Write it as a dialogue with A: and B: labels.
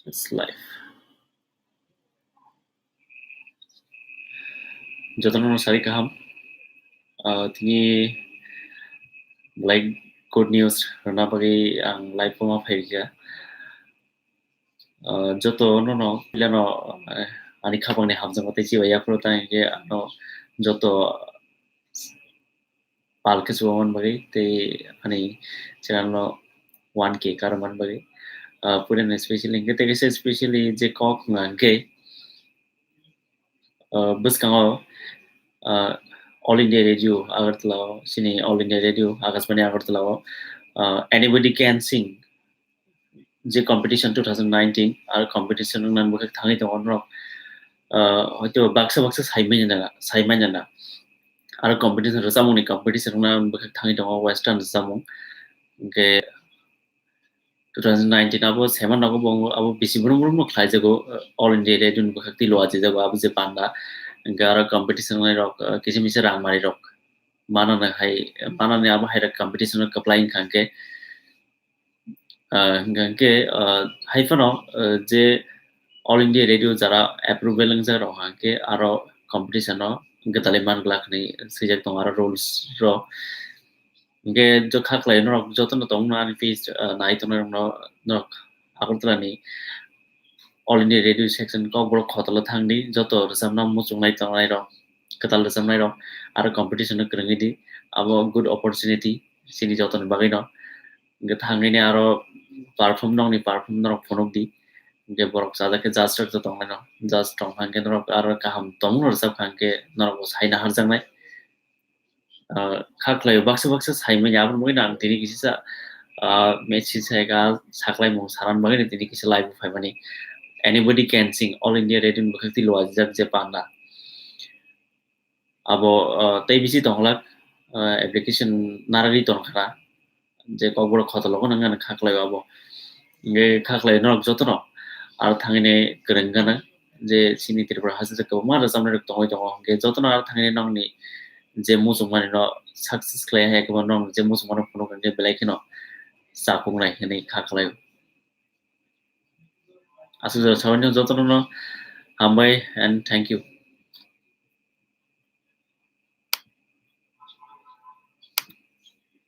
A: It's life. যতক্ষণ সারি কাহাম তিনি like good news rana bagi ang live poma phaika joto no pilano ani khabang ni hamjang mate chi ya pro ta ge no joto palke suwan bagi te ani channel 1k karaman bagi puran especially ge te especially je kok nge biskango All India Radio Agartala sini All India Radio Akashbani Agartala anybody can sing যে competition 2019 আর competition নাম বকে থাঙি তো অনরক হয়তো বাক্সা বাক্সা সাইমাই জানা আর competition রসামুনি competition নাম বকে থাঙি তো western রসামুং K 2019 abo seman nago bongo abo bisi burum khlai jago all india radio beke ti lo aje jago abo je panda gara competition nai rok kisi misa rang mari rok mana ne abo haira competition applying khanke ganke haifano je all india radio jara approval ng jara hanke aro competition no gatale man glakni sejak tong aro rules ro ge jo khaklai no jotono tong na fees nai tono no agartala ni all india radio section ko bor khotala thangdi joto samna mo chungnai tongnai ro katal samnai ro aro competition no krengi di abo good opportunity sini jotono bagai no ge thangini aro perform no phonok di ge borok sada ke just to tong no just tong hangke no aro kaham tong no sab hangke no saina harjangnai khaklai baksa saimai yabur moi nang tini kisa message saika saklai mong saran bagai tini kisa live phaimani anybody can sing all india radio bkhakti lo ajak je panda abo tai bisi tonglak application narari tonkhara je kobor khotolo nang khaklai abo ge khaklai no jotono ar thangine kerengana je sini tripura hasa ko ma rasamna rok tongoi tongo ge jotono ar thangine nongni je musumani no success clay ha ko nong je musumani phono ge belaikino sapungnai hene khaklai asu jo sawanya jotono no hambai and thank you